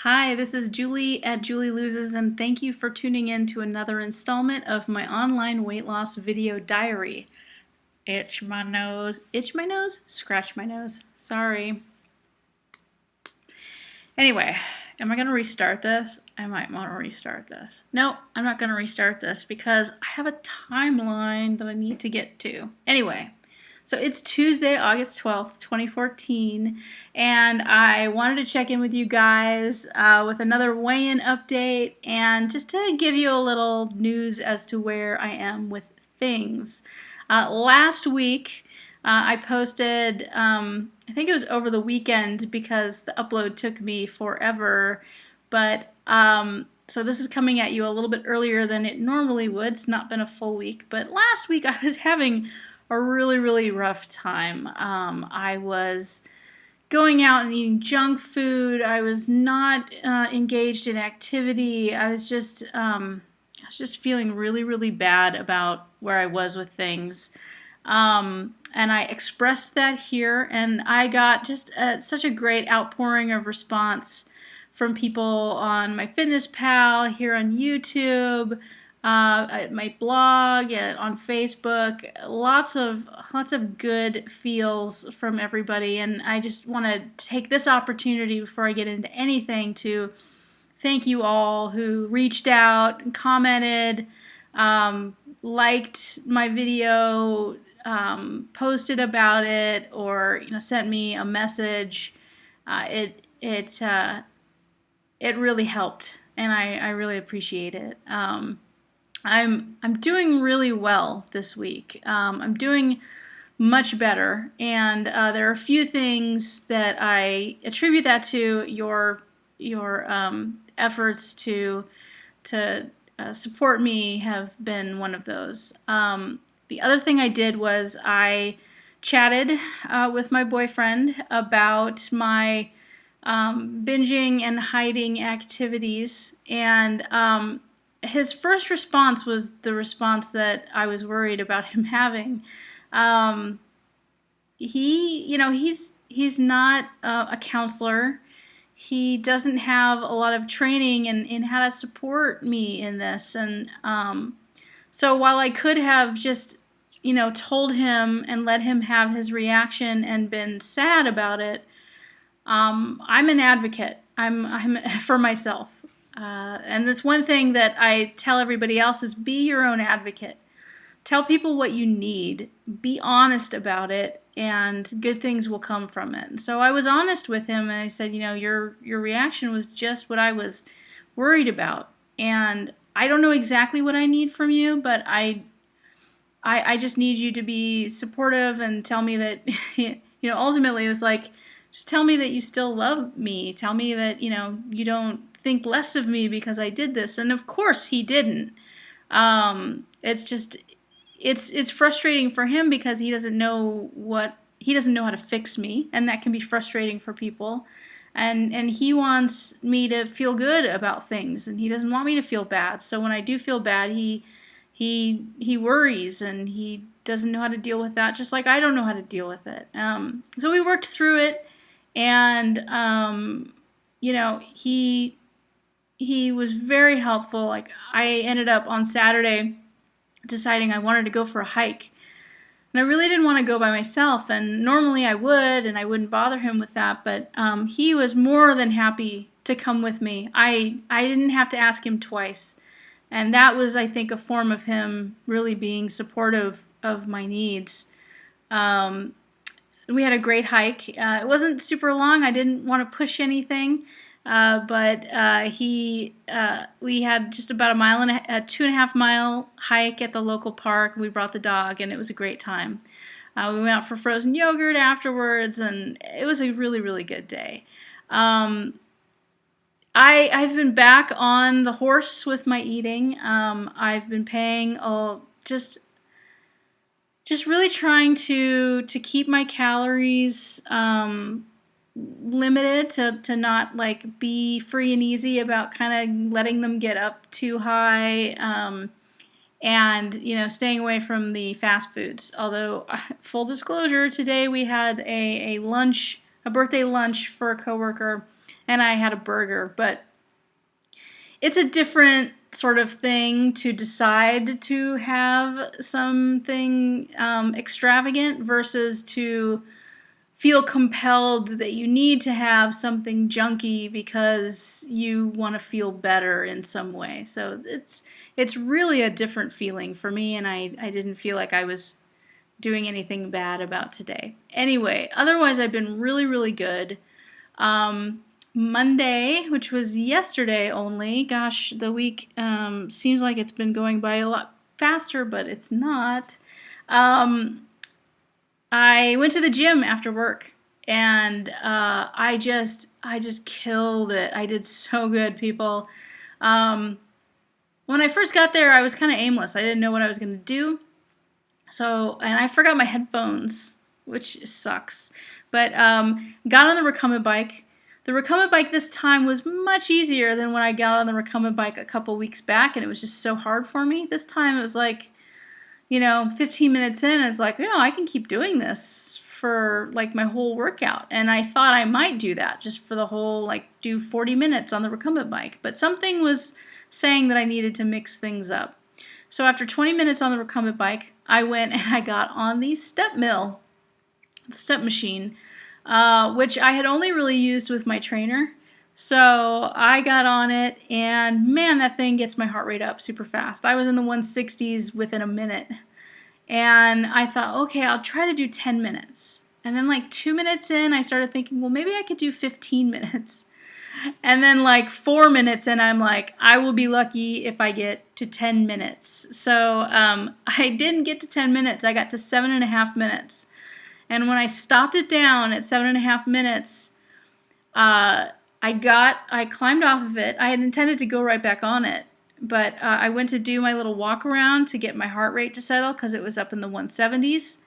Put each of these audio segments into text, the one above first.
Hi, this is Julie at Julie Loses, and thank you for tuning in to another installment of my online weight loss video diary. Itch my nose, scratch my nose. Sorry. Anyway, am I going to restart this? I might want to restart this. No, I'm not going to restart this because I have a timeline that I need to get to. Anyway. So it's Tuesday, August 12th, 2014, and I wanted to check in with you guys with another weigh-in update and just to give you a little news as to where I am with things. Last week, I posted, I think it was over the weekend because the upload took me forever, but so this is coming at you a little bit earlier than it normally would. It's not been a full week, but last week I was having a really rough time. I was going out and eating junk food. I was not engaged in activity. I was just feeling really bad about where I was with things. And I expressed that here, and I got just such a great outpouring of response from people on my FitnessPal, here on YouTube, at my blog, on Facebook. Lots of good feels from everybody, and I just want to take this opportunity before I get into anything to thank you all who reached out and commented, liked my video, posted about it, or sent me a message. It really helped, and I really appreciate it. I'm doing really well this week. I'm doing much better, and there are a few things that I attribute that to your efforts to support me have been one of those. The other thing I did was I chatted with my boyfriend about my binging and hiding activities, and his first response was the response that I was worried about him having. He's not a counselor. He doesn't have a lot of training in how to support me in this, and so while I could have just told him and let him have his reaction and been sad about it, I'm an advocate. I'm for myself. And that's one thing that I tell everybody else is be your own advocate. Tell people what you need. Be honest about it, and good things will come from it. And so I was honest with him, and I said, your reaction was just what I was worried about. And I don't know exactly what I need from you, but I just need you to be supportive and tell me that, ultimately it was like, just tell me that you still love me. Tell me that, you don't think less of me because I did this. And of course he didn't. It's frustrating for him because he doesn't know how to fix me, and that can be frustrating for people. And he wants me to feel good about things, and he doesn't want me to feel bad. So when I do feel bad, he worries, and he doesn't know how to deal with that, just like I don't know how to deal with it. So we worked through it, and he was very helpful. Like, I ended up on Saturday deciding I wanted to go for a hike. And I really didn't want to go by myself, and normally I would, and I wouldn't bother him with that, but he was more than happy to come with me. I didn't have to ask him twice. And that was, I think, a form of him really being supportive of my needs. We had a great hike. It wasn't super long. I didn't want to push anything. But we had just about a 2.5 mile hike at the local park. We brought the dog, and it was a great time. We went out for frozen yogurt afterwards, and it was a really good day. I've been back on the horse with my eating. I've been paying just really trying to keep my calories limited, to not like be free and easy about kind of letting them get up too high, and staying away from the fast foods. Although, full disclosure, today we had a birthday lunch for a coworker, and I had a burger. But it's a different sort of thing to decide to have something extravagant versus to feel compelled that you need to have something junky because you want to feel better in some way. So it's really a different feeling for me, and I didn't feel like I was doing anything bad about today. Anyway, otherwise I've been really, really good. Monday, which was yesterday only, gosh, the week seems like it's been going by a lot faster, but it's not. I went to the gym after work, and I just killed it. I did so good, people. When I first got there, I was kind of aimless. I didn't know what I was going to do. So, and I forgot my headphones, which sucks. But got on the recumbent bike. The recumbent bike this time was much easier than when I got on the recumbent bike a couple weeks back, and it was just so hard for me. This time it was like, 15 minutes in, it's like, I can keep doing this for like my whole workout. And I thought I might do that just for the whole, do 40 minutes on the recumbent bike. But something was saying that I needed to mix things up. So after 20 minutes on the recumbent bike, I went and I got on the step machine, which I had only really used with my trainer. So I got on it, and man, that thing gets my heart rate up super fast. I was in the 160s within a minute. And I thought, okay, I'll try to do 10 minutes. And then 2 minutes in, I started thinking, well, maybe I could do 15 minutes. And then 4 minutes in, I'm like, I will be lucky if I get to 10 minutes. So I didn't get to 10 minutes. I got to 7.5 minutes. And when I stopped it down at 7.5 minutes, I climbed off of it. I had intended to go right back on it, but I went to do my little walk around to get my heart rate to settle because it was up in the 170s.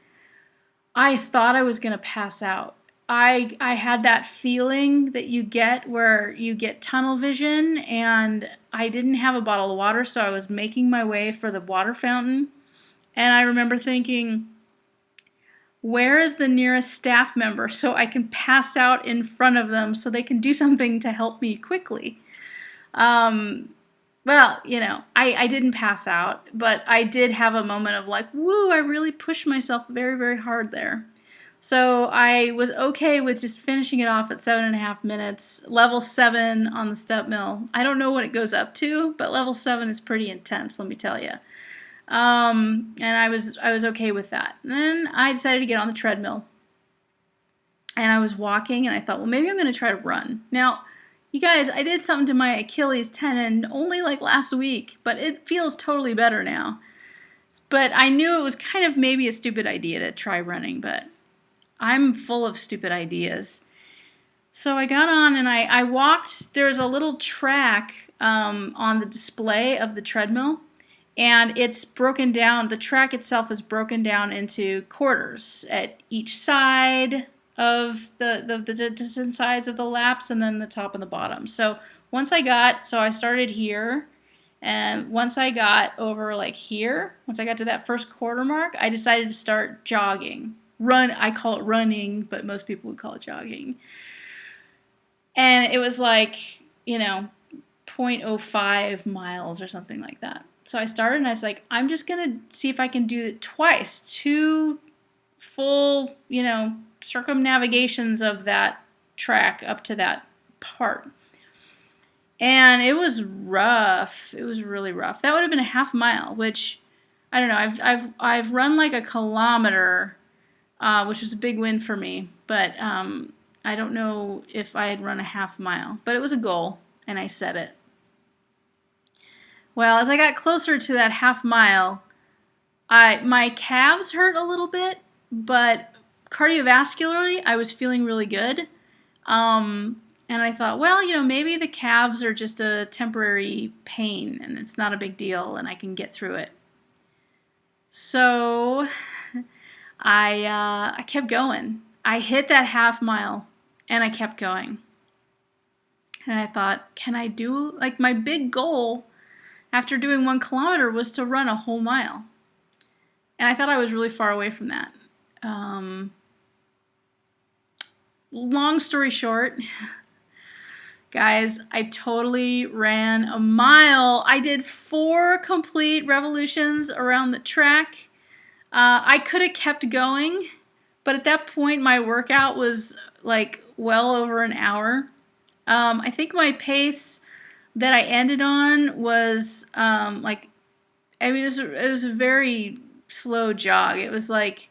I thought I was going to pass out. I had that feeling that you get where you get tunnel vision, and I didn't have a bottle of water, so I was making my way for the water fountain, and I remember thinking, where is the nearest staff member so I can pass out in front of them so they can do something to help me quickly? Well, I didn't pass out, but I did have a moment of woo, I really pushed myself very, very hard there. So I was okay with just finishing it off at 7.5 minutes, level 7 on the step mill. I don't know what it goes up to, but level 7 is pretty intense, let me tell you. And I was okay with that. And then I decided to get on the treadmill. And I was walking, and I thought, well, maybe I'm going to try to run. Now, you guys, I did something to my Achilles tendon only last week, but it feels totally better now. But I knew it was kind of maybe a stupid idea to try running, but I'm full of stupid ideas. So I got on and I walked. There's a little track on the display of the treadmill, and it's broken down. The track itself is broken down into quarters at each side of the distant sides of the laps, and then the top and the bottom. So I started here, and once I got over here, once I got to that first quarter mark, I decided to start jogging. I call it running, but most people would call it jogging. And it was 0.05 miles or something like that. So I started, and I was like, I'm just going to see if I can do it twice. 2 full, circumnavigations of that track up to that part. And it was rough. It was really rough. That would have been a half mile, which, I don't know, I've run a kilometer, which was a big win for me, but I don't know if I had run a half mile, but it was a goal, and I set it. Well, as I got closer to that half mile, my calves hurt a little bit, but cardiovascularly, I was feeling really good. And I thought, well, maybe the calves are just a temporary pain, and it's not a big deal, and I can get through it. So I kept going. I hit that half mile, and I kept going. And I thought, can I do, my big goal after doing 1 kilometer was to run a whole mile. And I thought I was really far away from that. Long story short, Guys, I totally ran a mile. I did 4 complete revolutions around the track. I could have kept going, but at that point my workout was like well over an hour. I think my pace that I ended on was it was a very slow jog. It was like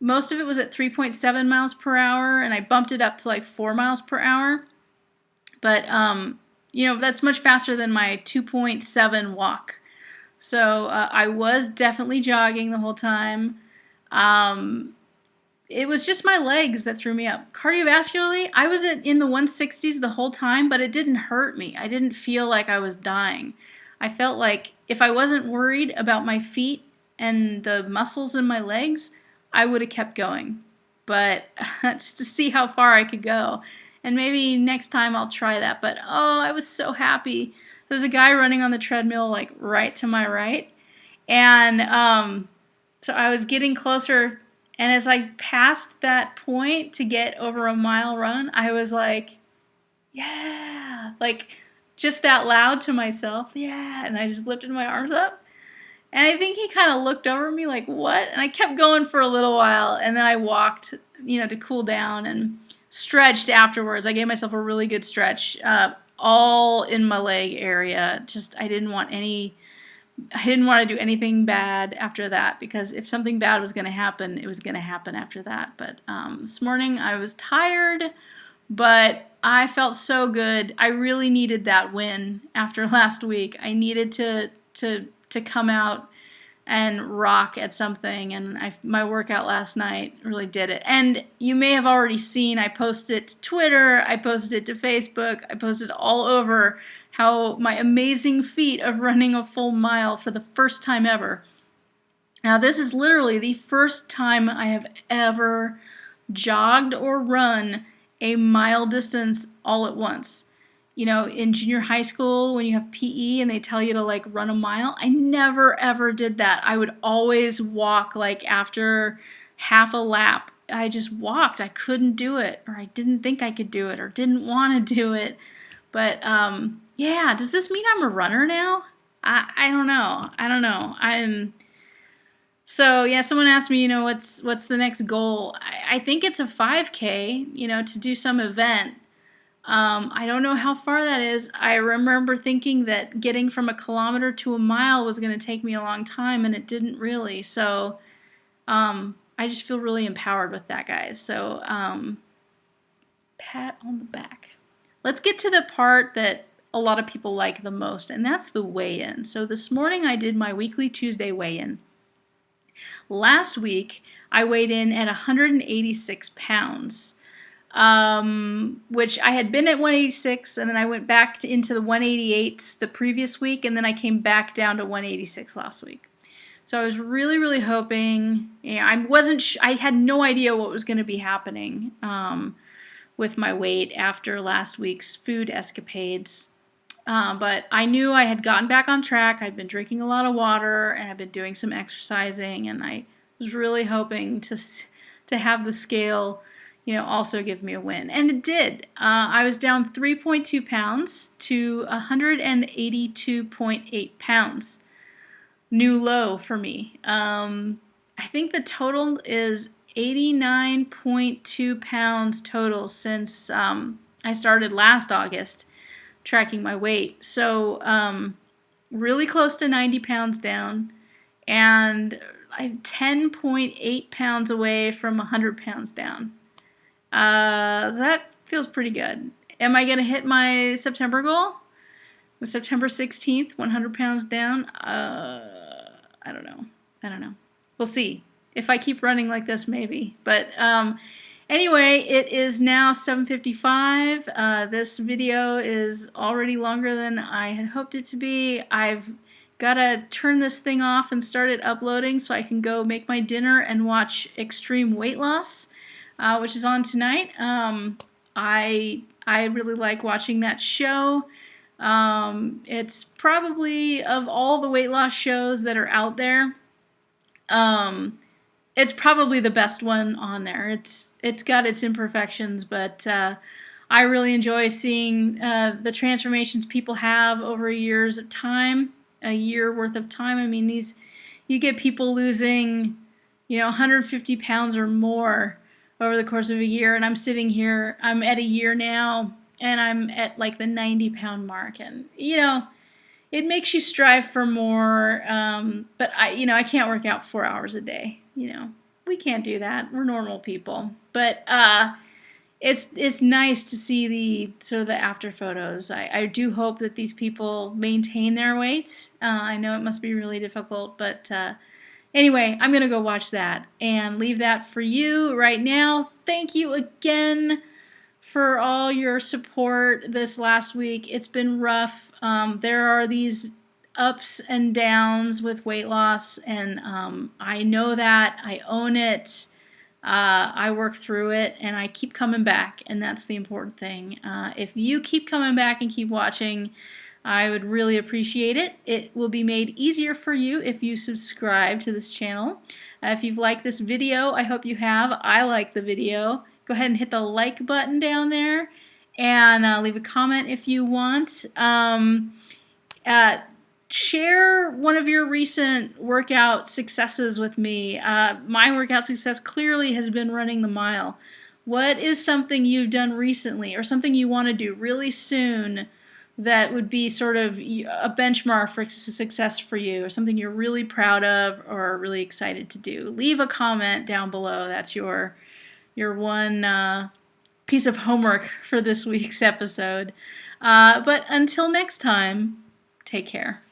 most of it was at 3.7 miles per hour, and I bumped it up to like 4 miles per hour. But that's much faster than my 2.7 walk. So I was definitely jogging the whole time. It was just my legs that threw me up. Cardiovascularly, I was in the 160s the whole time, but it didn't hurt me. I didn't feel like I was dying. I felt like if I wasn't worried about my feet and the muscles in my legs, I would have kept going. But just to see how far I could go. And maybe next time I'll try that. But oh, I was so happy. There was a guy running on the treadmill like right to my right. And so I was getting closer. And as I passed that point to get over a mile run, I was like, yeah, like just that loud to myself, yeah. And I just lifted my arms up. And I think he kind of looked over at me like, what? And I kept going for a little while. And then I walked, to cool down and stretched afterwards. I gave myself a really good stretch, all in my leg area. Just, I didn't want to do anything bad after that, because if something bad was going to happen, it was going to happen after that. But this morning I was tired, but I felt so good. I really needed that win after last week. I needed to come out and rock at something, and my workout last night really did it. And you may have already seen, I posted it to Twitter, I posted it to Facebook, I posted all over how my amazing feat of running a full mile for the first time ever. Now, this is literally the first time I have ever jogged or run a mile distance all at once. In junior high school when you have PE and they tell you to like run a mile, I never ever did that. I would always walk like after half a lap. I just walked. I couldn't do it, or I didn't think I could do it, or didn't want to do it. But yeah, does this mean I'm a runner now? I don't know. So yeah, someone asked me, what's the next goal? I think it's a 5K, to do some event. I don't know how far that is. I remember thinking that getting from a kilometer to a mile was going to take me a long time, and it didn't really. So I just feel really empowered with that, guys. So pat on the back. Let's get to the part that a lot of people like the most, and that's the weigh-in. So this morning I did my weekly Tuesday weigh-in. Last week I weighed in at 186 pounds. Which I had been at 186, and then I went back into the 188s the previous week, and then I came back down to 186 last week. So I was really, really hoping, I had no idea what was going to be happening with my weight after last week's food escapades. But I knew I had gotten back on track. I'd been drinking a lot of water, and I've been doing some exercising, and I was really hoping to have the scale also give me a win. And it did. I was down 3.2 pounds to 182.8 pounds. New low for me. I think the total is 89.2 pounds total since I started last August tracking my weight. So really close to 90 pounds down, and I'm 10.8 pounds away from 100 pounds down. That feels pretty good. Am I going to hit my September goal? With September 16th, 100 pounds down? I don't know. We'll see. If I keep running like this, maybe. But anyway, it is now 7:55. This video is already longer than I had hoped it to be. I've got to turn this thing off and start it uploading so I can go make my dinner and watch Extreme Weight Loss, which is on tonight. I really like watching that show. It's probably, of all the weight loss shows that are out there, it's probably the best one on there. It's got its imperfections, but I really enjoy seeing the transformations people have over years of time, a year worth of time. I mean, you get people losing, 150 pounds or more over the course of a year, and I'm sitting here, I'm at a year now, and I'm at like the 90-pound mark, and it makes you strive for more. But I can't work out 4 hours a day. We can't do that. We're normal people, but it's nice to see the sort of the after photos. I do hope that these people maintain their weight. I know it must be really difficult, but anyway, I'm gonna go watch that and leave that for you right now. Thank you again for all your support this last week. It's been rough. There are these ups and downs with weight loss, and I know that. I own it. I work through it, and I keep coming back, and that's the important thing. If you keep coming back and keep watching, I would really appreciate it. It will be made easier for you if you subscribe to this channel. If you've liked this video, I hope you have. I like the video. Go ahead and hit the like button down there, and leave a comment if you want. Share one of your recent workout successes with me. My workout success clearly has been running the mile. What is something you've done recently or something you want to do really soon that would be sort of a benchmark for success for you, or something you're really proud of or really excited to do? Leave a comment down below. That's your one piece of homework for this week's episode. But until next time, take care.